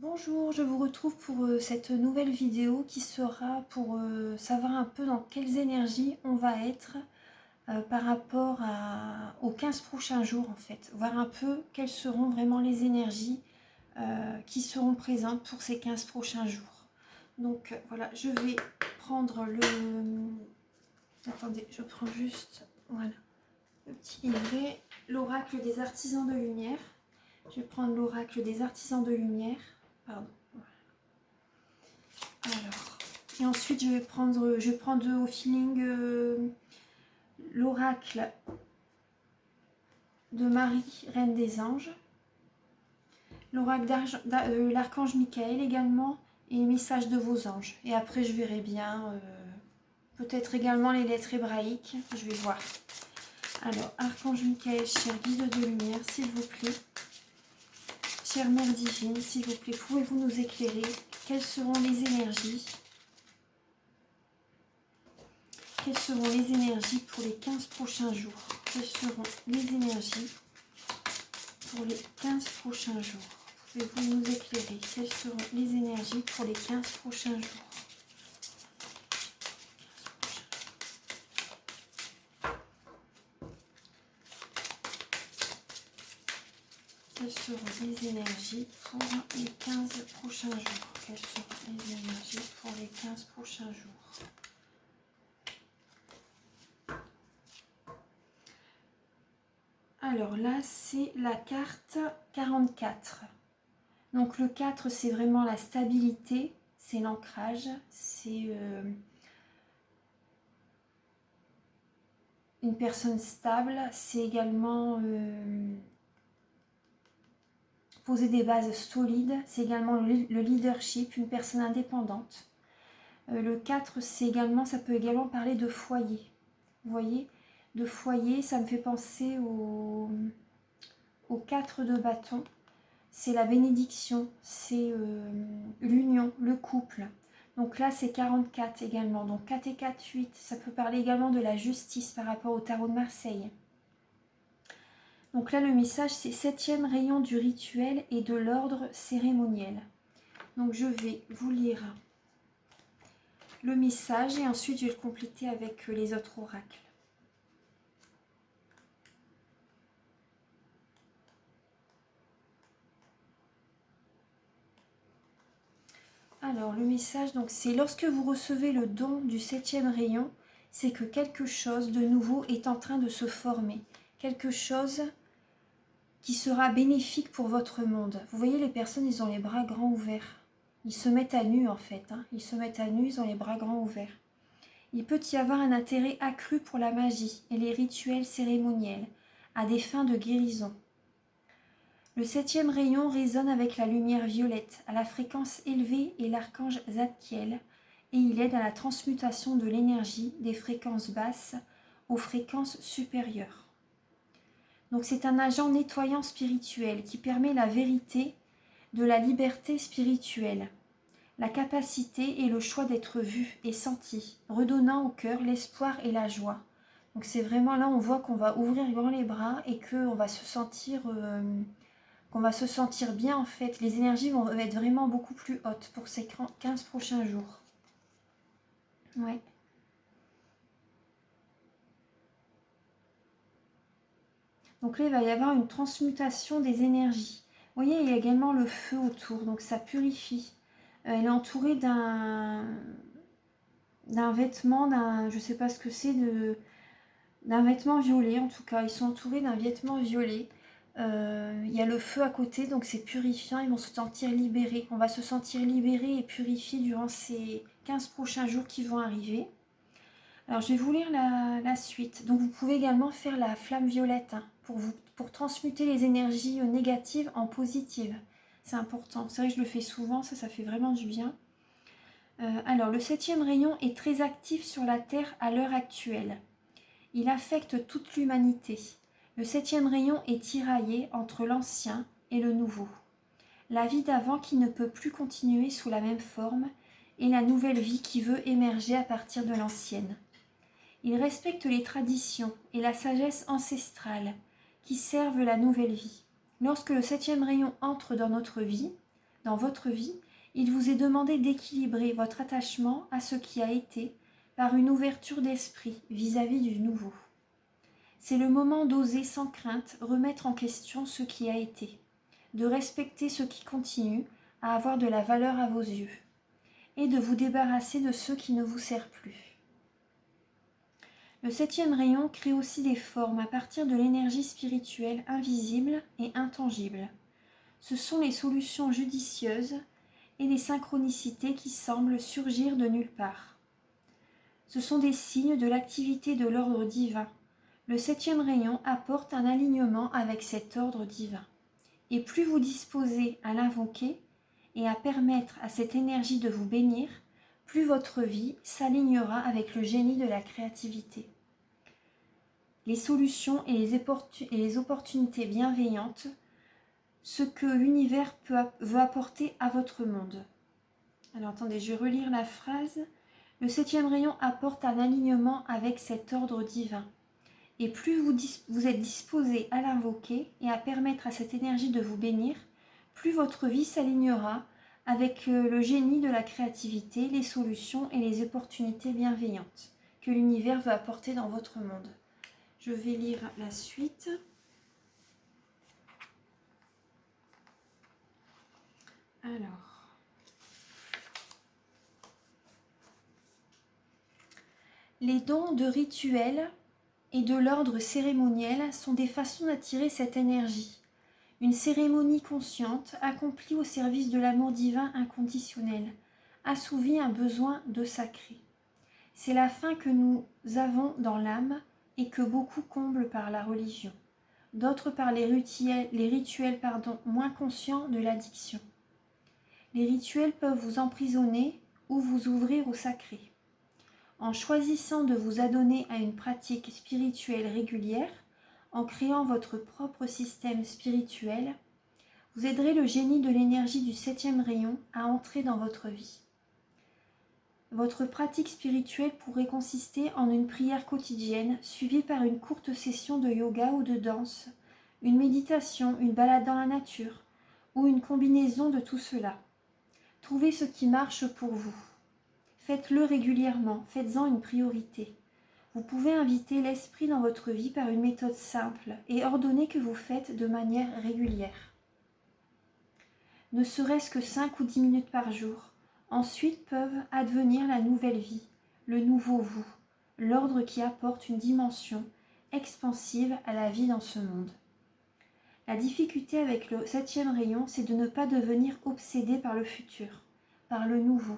Bonjour, je vous retrouve pour cette nouvelle vidéo qui sera pour savoir un peu dans quelles énergies on va être par rapport aux 15 prochains jours en fait. Voir un peu quelles seront vraiment les énergies qui seront présentes pour ces 15 prochains jours. Donc voilà, je vais prendre le... Attendez, je prends juste voilà, le petit livret, l'oracle des artisans de lumière. Je vais prendre l'oracle des artisans de lumière. Pardon. Alors, et ensuite je vais prendre au feeling l'oracle de Marie, Reine des Anges, l'oracle l'archange Michael également, et les messages de vos anges. Et après je verrai bien, peut-être également les lettres hébraïques, je vais voir. Alors, archange Michael, cher guide de lumière, s'il vous plaît, chère Mère divine, s'il vous plaît, pouvez-vous nous éclairer? Quelles seront les énergies? Quelles seront les énergies pour les 15 prochains jours? Quelles seront les énergies pour les 15 prochains jours? Pouvez-vous nous éclairer? Quelles seront les énergies pour les 15 prochains jours? Quelles seront les énergies pour les 15 prochains jours? Quelles seront les énergies pour les 15 prochains jours? Alors là, c'est la carte 44. Donc le 4, c'est vraiment la stabilité, c'est l'ancrage, c'est une personne stable, c'est également poser des bases solides, c'est également le leadership, une personne indépendante. Le 4, c'est également, ça peut également parler de foyer. Vous voyez, de foyer, ça me fait penser au 4 de bâton. C'est la bénédiction, c'est l'union, le couple. Donc là, c'est 44 également. Donc 4 et 4, 8. Ça peut parler également de la justice par rapport au tarot de Marseille. Donc là, le message, c'est 7e rayon du rituel et de l'ordre cérémoniel. Donc je vais vous lire le message et ensuite je vais le compléter avec les autres oracles. Alors le message, donc c'est lorsque vous recevez le don du 7e rayon, c'est que quelque chose de nouveau est en train de se former. Quelque chose qui sera bénéfique pour votre monde. Vous voyez, les personnes, ils ont les bras grands ouverts. Ils se mettent à nu en fait. Ils se mettent à nu, ils ont les bras grands ouverts. Il peut y avoir un intérêt accru pour la magie et les rituels cérémoniels à des fins de guérison. Le 7e rayon résonne avec la lumière violette, à la fréquence élevée et l'archange Zadkiel, et il aide à la transmutation de l'énergie des fréquences basses aux fréquences supérieures. Donc c'est un agent nettoyant spirituel qui permet la vérité de la liberté spirituelle, la capacité et le choix d'être vu et senti, redonnant au cœur l'espoir et la joie. Donc c'est vraiment là, on voit qu'on va ouvrir grand les bras et qu'on va se sentir... qu'on va se sentir bien en fait. Les énergies vont être vraiment beaucoup plus hautes pour ces 15 prochains jours. Ouais. Donc là, il va y avoir une transmutation des énergies. Vous voyez, il y a également le feu autour, donc ça purifie. Elle est entourée d'un vêtement, je ne sais pas ce que c'est, d'un vêtement violet en tout cas. Ils sont entourés d'un vêtement violet. Il y a le feu à côté, donc c'est purifiant, ils vont se sentir libérés. On va se sentir libérés et purifiés durant ces 15 prochains jours qui vont arriver. Alors je vais vous lire la suite. Donc vous pouvez également faire la flamme violette pour transmuter les énergies négatives en positives. C'est important, c'est vrai que je le fais souvent, ça fait vraiment du bien. Alors le 7e rayon est très actif sur la Terre à l'heure actuelle. Il affecte toute l'humanité. Le 7e rayon est tiraillé entre l'ancien et le nouveau. La vie d'avant qui ne peut plus continuer sous la même forme et la nouvelle vie qui veut émerger à partir de l'ancienne. Il respecte les traditions et la sagesse ancestrale qui servent la nouvelle vie. Lorsque le 7e rayon entre dans notre vie, Dans votre vie, il vous est demandé d'équilibrer votre attachement à ce qui a été par une ouverture d'esprit vis-à-vis du nouveau. C'est le moment d'oser sans crainte remettre en question ce qui a été, de respecter ce qui continue à avoir de la valeur à vos yeux, et de vous débarrasser de ce qui ne vous sert plus. Le 7e rayon crée aussi des formes à partir de l'énergie spirituelle invisible et intangible. Ce sont les solutions judicieuses et les synchronicités qui semblent surgir de nulle part. Ce sont des signes de l'activité de l'ordre divin. Le 7e rayon apporte un alignement avec cet ordre divin. Et plus vous disposez à l'invoquer et à permettre à cette énergie de vous bénir, plus votre vie s'alignera avec le génie de la créativité. Les solutions et les opportunités bienveillantes, ce que l'univers veut apporter à votre monde. Alors attendez, je vais relire la phrase. Le 7e rayon apporte un alignement avec cet ordre divin. Et plus vous êtes disposé à l'invoquer et à permettre à cette énergie de vous bénir, plus votre vie s'alignera avec le génie de la créativité, les solutions et les opportunités bienveillantes que l'univers veut apporter dans votre monde. Je vais lire la suite. Alors, les dons de rituels et de l'ordre cérémoniel sont des façons d'attirer cette énergie. Une cérémonie consciente, accomplie au service de l'amour divin inconditionnel, assouvit un besoin de sacré. C'est la faim que nous avons dans l'âme et que beaucoup comblent par la religion, d'autres par les rituels moins conscients de l'addiction. Les rituels peuvent vous emprisonner ou vous ouvrir au sacré. En choisissant de vous adonner à une pratique spirituelle régulière, en créant votre propre système spirituel, vous aiderez le génie de l'énergie du 7e rayon à entrer dans votre vie. Votre pratique spirituelle pourrait consister en une prière quotidienne suivie par une courte session de yoga ou de danse, une méditation, une balade dans la nature ou une combinaison de tout cela. Trouvez ce qui marche pour vous. Faites-le régulièrement, faites-en une priorité. Vous pouvez inviter l'esprit dans votre vie par une méthode simple et ordonner que vous faites de manière régulière. Ne serait-ce que 5 ou 10 minutes par jour. Ensuite peuvent advenir la nouvelle vie, le nouveau vous, l'ordre qui apporte une dimension expansive à la vie dans ce monde. La difficulté avec le 7e rayon, c'est de ne pas devenir obsédé par le futur, par le nouveau,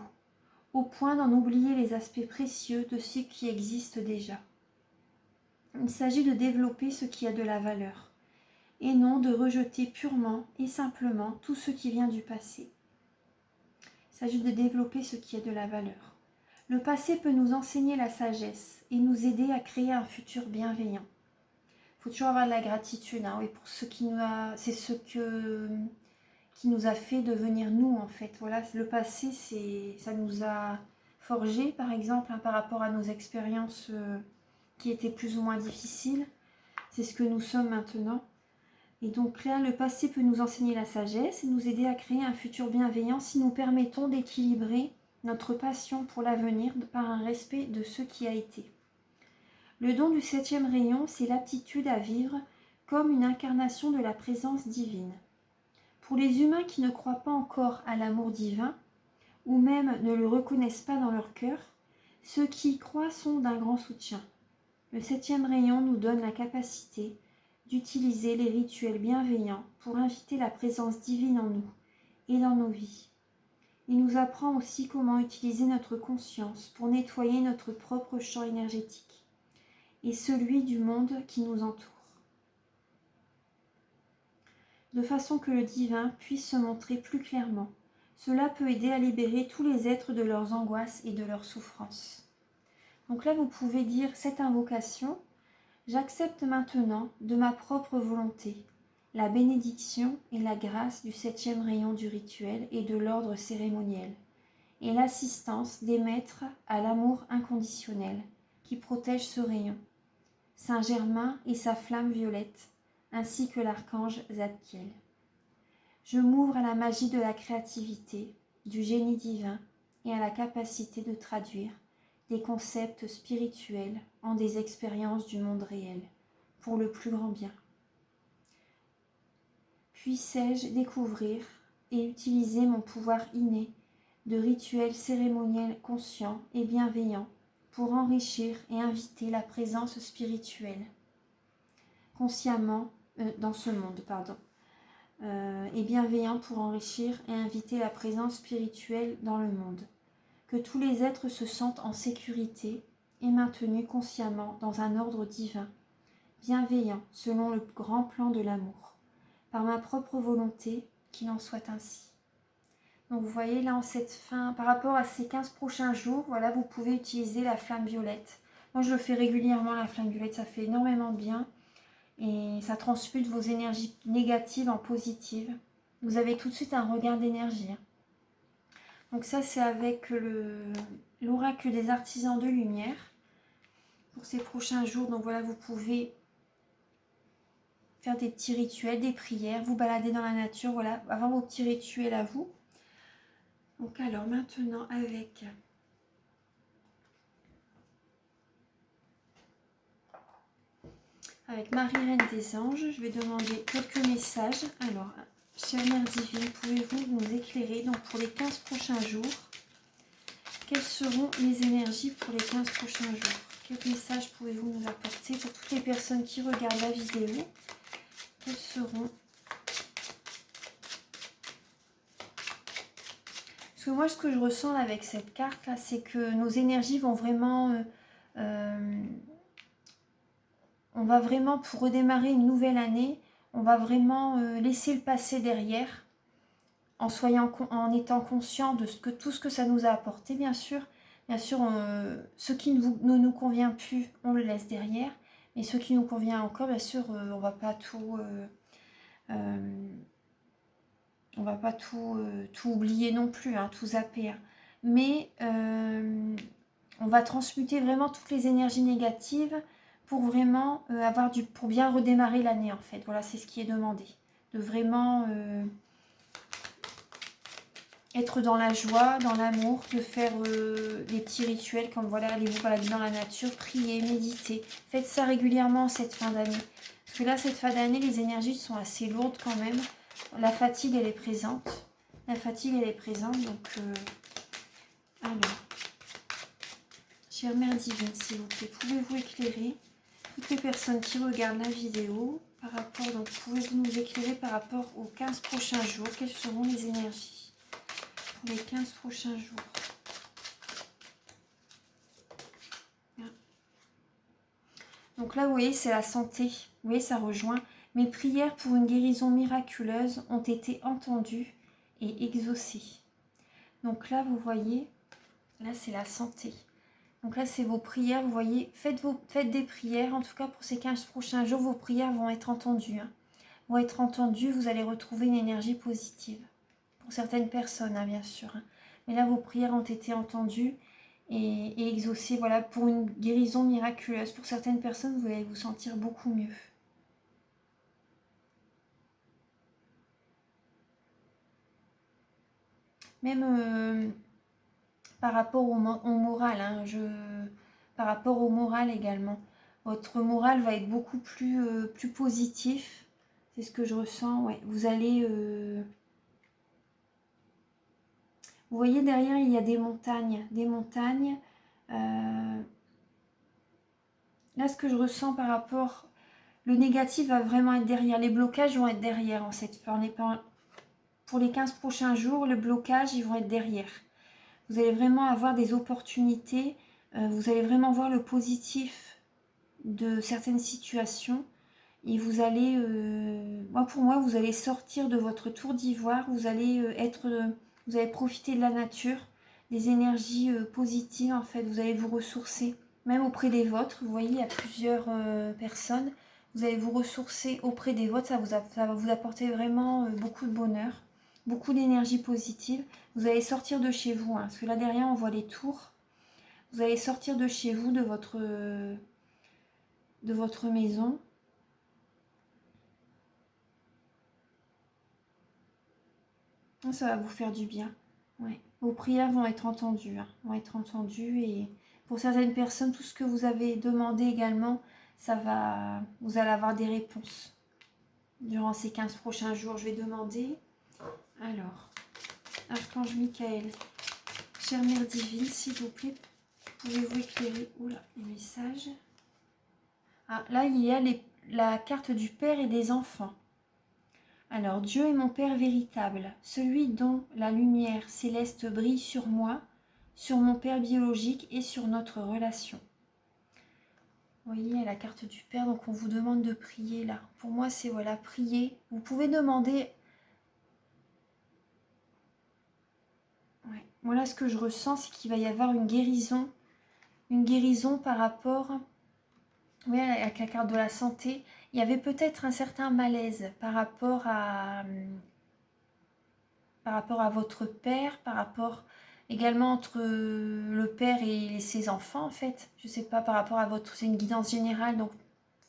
au point d'en oublier les aspects précieux de ce qui existe déjà. Il s'agit de développer ce qui a de la valeur, et non de rejeter purement et simplement tout ce qui vient du passé. Il s'agit de développer ce qui a de la valeur. Le passé peut nous enseigner la sagesse et nous aider à créer un futur bienveillant. Il faut toujours avoir de la gratitude, oui, pour ce qui nous a... C'est ce qui nous a fait devenir nous, en fait. Voilà, le passé, ça nous a forgé, par exemple, par rapport à nos expériences qui étaient plus ou moins difficiles. C'est ce que nous sommes maintenant. Et donc là, le passé peut nous enseigner la sagesse et nous aider à créer un futur bienveillant si nous permettons d'équilibrer notre passion pour l'avenir par un respect de ce qui a été. Le don du 7e rayon, c'est l'aptitude à vivre comme une incarnation de la présence divine. Pour les humains qui ne croient pas encore à l'amour divin, ou même ne le reconnaissent pas dans leur cœur, ceux qui y croient sont d'un grand soutien. Le 7e rayon nous donne la capacité d'utiliser les rituels bienveillants pour inviter la présence divine en nous et dans nos vies. Il nous apprend aussi comment utiliser notre conscience pour nettoyer notre propre champ énergétique et celui du monde qui nous entoure, de façon que le divin puisse se montrer plus clairement. Cela peut aider à libérer tous les êtres de leurs angoisses et de leurs souffrances. Donc là, vous pouvez dire cette invocation: j'accepte maintenant, de ma propre volonté, la bénédiction et la grâce du 7e rayon du rituel et de l'ordre cérémoniel, et l'assistance des maîtres à l'amour inconditionnel qui protège ce rayon, Saint Germain et sa flamme violette, ainsi que l'archange Zadkiel. Je m'ouvre à la magie de la créativité, du génie divin et à la capacité de traduire des concepts spirituels en des expériences du monde réel, pour le plus grand bien. Puissais-je découvrir et utiliser mon pouvoir inné de rituels cérémoniels conscients et bienveillants pour enrichir et inviter la présence spirituelle consciemment dans ce monde, et bienveillant pour enrichir et inviter la présence spirituelle dans le monde. Que tous les êtres se sentent en sécurité et maintenus consciemment dans un ordre divin, bienveillant selon le grand plan de l'amour. Par ma propre volonté, qu'il en soit ainsi. Donc vous voyez là en cette fin, par rapport à ces 15 prochains jours, voilà, vous pouvez utiliser la flamme violette. Moi je le fais régulièrement, la flamme violette, ça fait énormément de bien. Et ça transmute vos énergies négatives en positives. Vous avez tout de suite un regain d'énergie. Donc ça c'est avec l'oracle des artisans de lumière. Pour ces prochains jours, donc voilà, vous pouvez faire des petits rituels, des prières, vous balader dans la nature, voilà, avoir vos petits rituels à vous. Donc alors maintenant avec Marie-Reine des Anges, je vais demander quelques messages. Alors, chère Mère Divine, pouvez-vous nous éclairer donc pour les 15 prochains jours? Quelles seront les énergies pour les 15 prochains jours? Quels messages pouvez-vous nous apporter pour toutes les personnes qui regardent la vidéo? Quels seront... Parce que moi, ce que je ressens avec cette carte-là, c'est que nos énergies vont vraiment... on va vraiment, pour redémarrer une nouvelle année, on va vraiment laisser le passé derrière, en étant conscient de tout ce que ça nous a apporté, bien sûr. Bien sûr, ce qui ne nous convient plus, on le laisse derrière. Mais ce qui nous convient encore, bien sûr, on va pas tout... on va pas tout oublier non plus, hein, tout zapper. Hein. Mais on va transmuter vraiment toutes les énergies négatives pour vraiment pour bien redémarrer l'année en fait. Voilà, c'est ce qui est demandé. De vraiment être dans la joie, dans l'amour, de faire des petits rituels comme voilà, allez vous balader dans la nature, prier, méditer. Faites ça régulièrement cette fin d'année. Parce que là, cette fin d'année, les énergies sont assez lourdes quand même. La fatigue, elle est présente. La fatigue, elle est présente. Donc, alors, chère Mère Divine, s'il vous plaît, pouvez-vous éclairer toutes les personnes qui regardent la vidéo par rapport, donc pouvez-vous nous éclairer par rapport aux 15 prochains jours? Quelles seront les énergies pour les 15 prochains jours? Donc là, vous voyez, c'est la santé. Vous voyez, ça rejoint. Mes prières pour une guérison miraculeuse ont été entendues et exaucées. Donc là, vous voyez, là, c'est la santé. Donc là, c'est vos prières. Vous voyez, faites des prières. En tout cas, pour ces 15 prochains jours, vos prières vont être entendues. Hein. Vont être entendues. Vous allez retrouver une énergie positive. Pour certaines personnes, hein, bien sûr. Hein. Mais là, vos prières ont été entendues et exaucées. Voilà, pour une guérison miraculeuse. Pour certaines personnes, vous allez vous sentir beaucoup mieux. Même par rapport au moral, hein, par rapport au moral également. Votre moral va être beaucoup plus positif. C'est ce que je ressens. Ouais. Vous allez... Vous voyez derrière, il y a des montagnes. Des montagnes. Là, ce que je ressens par rapport... Le négatif va vraiment être derrière. Les blocages vont être derrière en cette... Pour les 15 prochains jours, le blocage, ils vont être derrière. Vous allez vraiment avoir des opportunités. Vous allez vraiment voir le positif de certaines situations. Et vous allez, pour moi, vous allez sortir de votre tour d'ivoire. Vous allez vous allez profiter de la nature, des énergies positives en fait. Vous allez vous ressourcer, même auprès des vôtres. Vous voyez, il y a plusieurs personnes. Vous allez vous ressourcer auprès des vôtres. Ça va vous apporter vraiment beaucoup de bonheur, beaucoup d'énergie positive. Vous allez sortir de chez vous, hein, parce que là derrière on voit les tours. Vous allez sortir de chez vous, de votre, maison. Ça va vous faire du bien. Ouais. Vos prières vont être entendues. Vont être entendues. Et pour certaines personnes, tout ce que vous avez demandé également, vous allez avoir des réponses. Durant ces 15 prochains jours, je vais demander. Alors, Archange Michael, chère Mère Divine, s'il vous plaît, pouvez-vous éclairer les messages. Là, il y a la carte du Père et des enfants. Alors, Dieu est mon Père véritable, celui dont la lumière céleste brille sur moi, sur mon Père biologique et sur notre relation. Vous voyez, la carte du Père, donc on vous demande de prier là. Pour moi, c'est prier. Vous pouvez demander. Ouais. Moi, ce que je ressens, c'est qu'il va y avoir une guérison par rapport avec la carte de la santé. Il y avait peut-être un certain malaise par rapport à votre père, par rapport également entre le père et ses enfants en fait. Je sais pas, par rapport à c'est une guidance générale, donc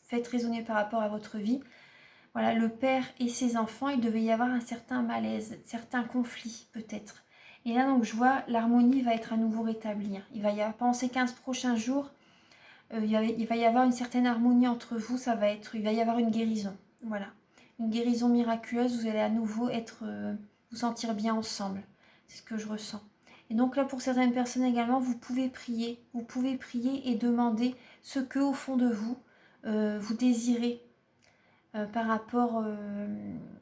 faites raisonner par rapport à votre vie. Voilà, le père et ses enfants, il devait y avoir un certain malaise, certains conflits peut-être. Et là donc je vois l'harmonie va être à nouveau rétablie. Il va y avoir, pendant ces 15 prochains jours, il va y avoir une certaine harmonie entre vous, il va y avoir une guérison. Voilà, une guérison miraculeuse, vous allez à nouveau vous sentir bien ensemble. C'est ce que je ressens. Et donc là, pour certaines personnes également, vous pouvez prier et demander ce que au fond de vous, vous désirez par rapport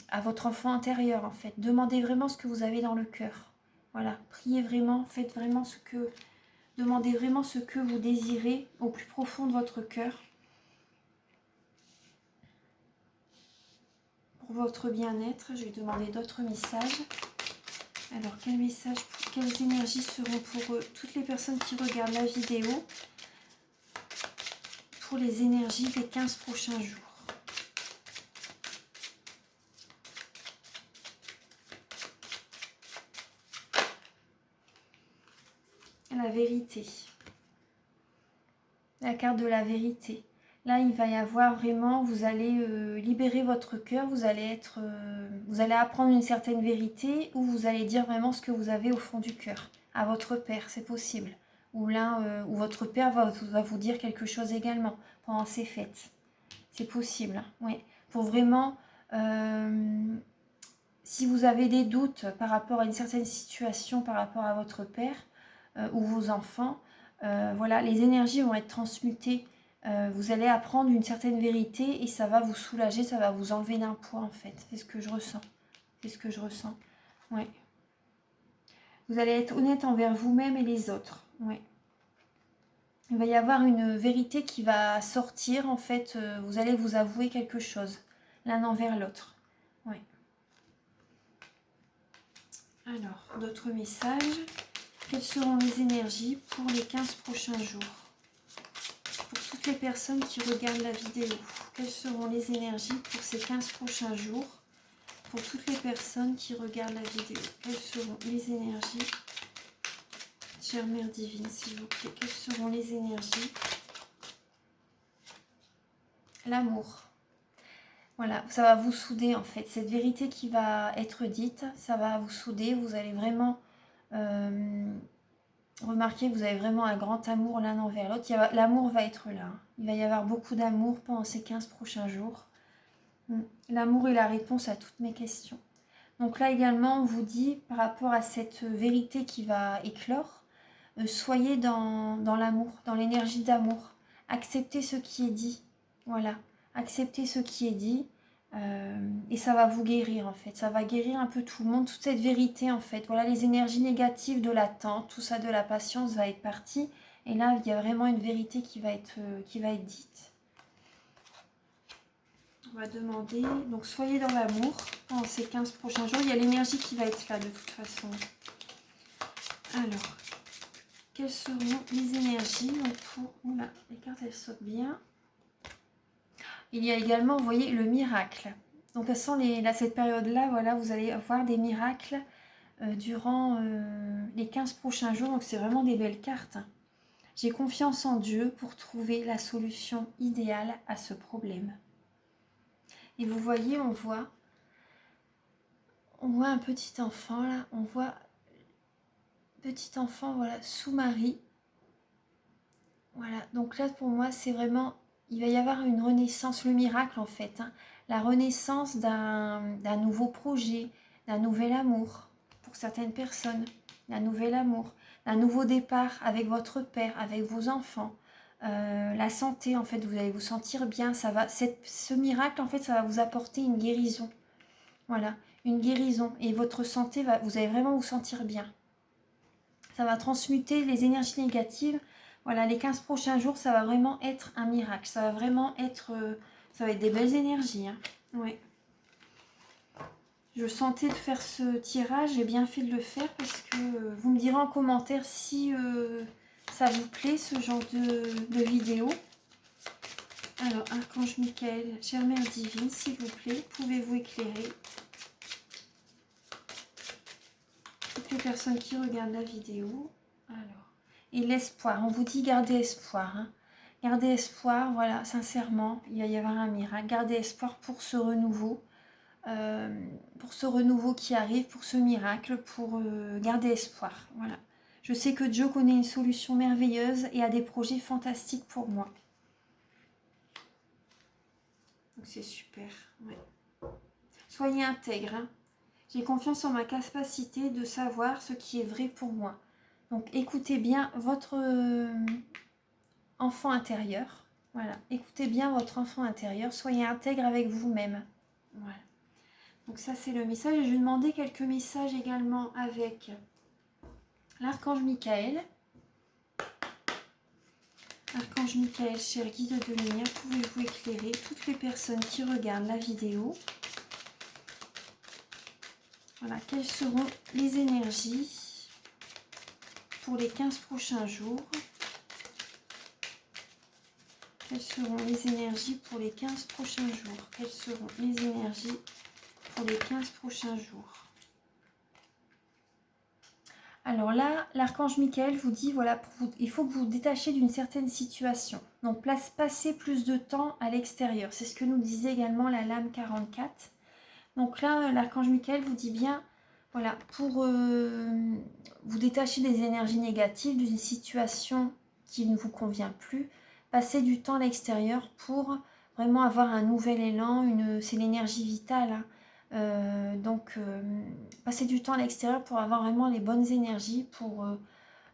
à votre enfant intérieur en fait. Demandez vraiment ce que vous avez dans le cœur. Voilà, priez vraiment, demandez vraiment ce que vous désirez au plus profond de votre cœur. Pour votre bien-être, je vais demander d'autres messages. Alors, quelles énergies seront pour toutes les personnes qui regardent la vidéo pour les énergies des 15 prochains jours? La vérité. La carte de la vérité. Là, il va y avoir vraiment, vous allez libérer votre cœur, vous allez apprendre une certaine vérité ou vous allez dire vraiment ce que vous avez au fond du cœur à votre père, c'est possible. Ou votre père va vous dire quelque chose également pendant ces fêtes. C'est possible, oui. Pour vraiment, si vous avez des doutes par rapport à une certaine situation, par rapport à votre père ou vos enfants, voilà, les énergies vont être transmutées. Vous allez apprendre une certaine vérité et ça va vous soulager, ça va vous enlever d'un poids en fait. C'est ce que je ressens. C'est ce que je ressens. Ouais. Vous allez être honnête envers vous-même et les autres. Ouais. Il va y avoir une vérité qui va sortir en fait. Vous allez vous avouer quelque chose l'un envers l'autre. Ouais. Alors, d'autres messages. Quelles seront les énergies pour les 15 prochains jours? Pour toutes les personnes qui regardent la vidéo, quelles seront les énergies pour ces 15 prochains jours? Pour toutes les personnes qui regardent la vidéo, quelles seront les énergies? Chère Mère Divine, s'il vous plaît, quelles seront les énergies? L'amour. Voilà, ça va vous souder en fait. Cette vérité qui va être dite, ça va vous souder. Vous allez vraiment remarquer que vous avez vraiment un grand amour l'un envers l'autre. L'amour va être là. Il va y avoir beaucoup d'amour pendant ces 15 prochains jours. L'amour est la réponse à toutes mes questions. Donc là également, on vous dit, par rapport à cette vérité qui va éclore, soyez dans l'amour, dans l'énergie d'amour. Acceptez ce qui est dit. Voilà, acceptez ce qui est dit. Et ça va vous guérir en fait, ça va guérir un peu tout le monde, toute cette vérité en fait. Voilà, les énergies négatives de l'attente, tout ça de la patience va être parti. Et là, il y a vraiment une vérité qui va être dite. On va demander, donc soyez dans l'amour pendant ces 15 prochains jours. Il y a l'énergie qui va être là de toute façon. Alors, quelles seront les énergies pour... Oula, les cartes elles sautent bien. Il y a également, vous voyez, le miracle. Donc, cette période-là, voilà, vous allez avoir des miracles durant les 15 prochains jours. Donc, c'est vraiment des belles cartes. J'ai confiance en Dieu pour trouver la solution idéale à ce problème. Et vous voyez, on on voit un petit enfant là, on voit petit enfant, voilà, sous Marie. Voilà, donc là pour moi c'est vraiment, il va y avoir une renaissance, le miracle en fait, hein, la renaissance d'un nouveau projet, d'un nouvel amour pour certaines personnes, d'un nouvel amour, d'un nouveau départ avec votre père, avec vos enfants. La santé en fait, vous allez vous sentir bien, ça va, ce miracle en fait ça va vous apporter une guérison, voilà, une guérison et votre santé va, vous allez vraiment vous sentir bien. Ça va transmuter les énergies négatives. Voilà, les 15 prochains jours, ça va vraiment être un miracle. Ça va vraiment être, ça va être des belles énergies. Hein. Ouais. Je sentais de faire ce tirage, j'ai bien fait de le faire parce que vous me direz en commentaire si ça vous plaît, ce genre de vidéo. Alors, Archange Michael, chère Mère Divine, s'il vous plaît, pouvez-vous éclairer toutes les personnes qui regardent la vidéo. Alors, et l'espoir, on vous dit gardez espoir. Hein. Gardez espoir, voilà, sincèrement, il va y avoir un miracle. Gardez espoir pour ce renouveau qui arrive, pour ce miracle, pour garder espoir. Voilà. Je sais que Dieu connaît une solution merveilleuse et a des projets fantastiques pour moi. Donc c'est super. Ouais. Soyez intègre. Hein. J'ai confiance en ma capacité de savoir ce qui est vrai pour moi. Donc écoutez bien votre enfant intérieur. Voilà, écoutez bien votre enfant intérieur. Soyez intègre avec vous-même. Voilà. Donc ça c'est le message. Et je vais demander quelques messages également avec l'archange Michael. Archange Michael, cher guide de lumière, pouvez-vous éclairer toutes les personnes qui regardent la vidéo? Voilà, quelles seront les énergies pour les 15 prochains jours? Quelles seront les énergies pour les 15 prochains jours? Quelles seront les énergies pour les 15 prochains jours? Alors là, l'archange Michael vous dit, voilà, il faut que vous vous détachiez d'une certaine situation. Donc, passez plus de temps à l'extérieur. C'est ce que nous disait également la lame 44. Donc là, l'archange Michael vous dit bien, voilà, pour vous détacher des énergies négatives, d'une situation qui ne vous convient plus, passez du temps à l'extérieur pour vraiment avoir un nouvel élan, c'est l'énergie vitale. Hein. Passez du temps à l'extérieur pour avoir vraiment les bonnes énergies,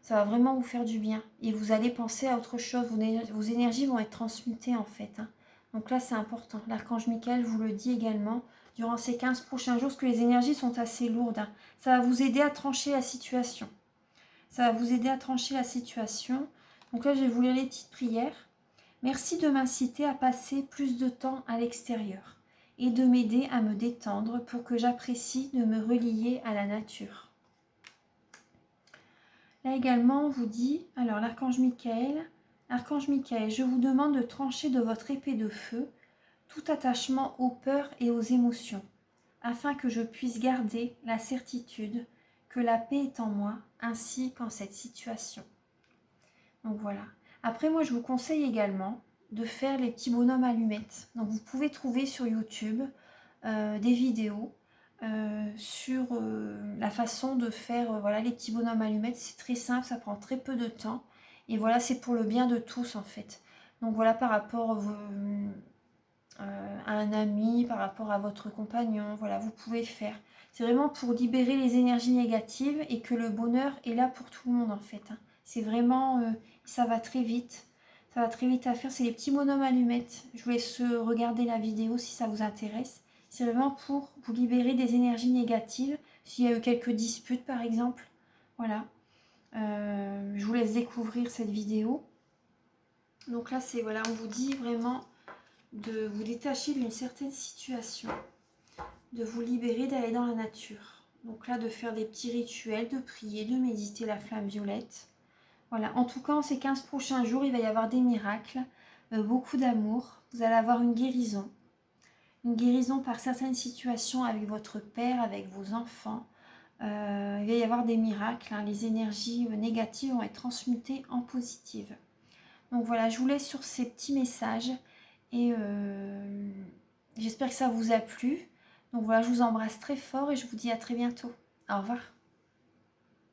ça va vraiment vous faire du bien. Et vous allez penser à autre chose, vos énergies vont être transmutées en fait. Hein. Donc là, c'est important. L'archange Michael vous le dit également, durant ces 15 prochains jours, parce que les énergies sont assez lourdes. Hein. Ça va vous aider à trancher la situation. Ça va vous aider à trancher la situation. Donc là, je vais vous lire les petites prières. Merci de m'inciter à passer plus de temps à l'extérieur et de m'aider à me détendre pour que j'apprécie de me relier à la nature. Là également, on vous dit, alors l'archange Michael, je vous demande de trancher de votre épée de feu tout attachement aux peurs et aux émotions, afin que je puisse garder la certitude que la paix est en moi, ainsi qu'en cette situation. Donc voilà. Après, moi, je vous conseille également de faire les petits bonhommes allumettes. Donc vous pouvez trouver sur YouTube des vidéos sur la façon de faire voilà, les petits bonhommes allumettes. C'est très simple, ça prend très peu de temps. Et voilà, c'est pour le bien de tous en fait. Donc voilà, par rapport à un ami, par rapport à votre compagnon, voilà, vous pouvez le faire. C'est vraiment pour libérer les énergies négatives et que le bonheur est là pour tout le monde en fait. Hein. C'est vraiment, ça va très vite. Ça va très vite à faire. C'est les petits bonhommes allumettes. Je vous laisse regarder la vidéo si ça vous intéresse. C'est vraiment pour vous libérer des énergies négatives. S'il y a eu quelques disputes par exemple. Voilà. Je vous laisse découvrir cette vidéo. Donc là, c'est voilà, on vous dit vraiment de vous détacher d'une certaine situation, de vous libérer, d'aller dans la nature. Donc là, de faire des petits rituels, de prier, de méditer la flamme violette. Voilà, en tout cas, en ces 15 prochains jours, il va y avoir des miracles, beaucoup d'amour. Vous allez avoir une guérison par certaines situations avec votre père, avec vos enfants. Il va y avoir des miracles, hein. Les énergies négatives vont être transmutées en positives. Donc voilà, je vous laisse sur ces petits messages et j'espère que ça vous a plu. Donc voilà, je vous embrasse très fort et je vous dis à très bientôt. Au revoir.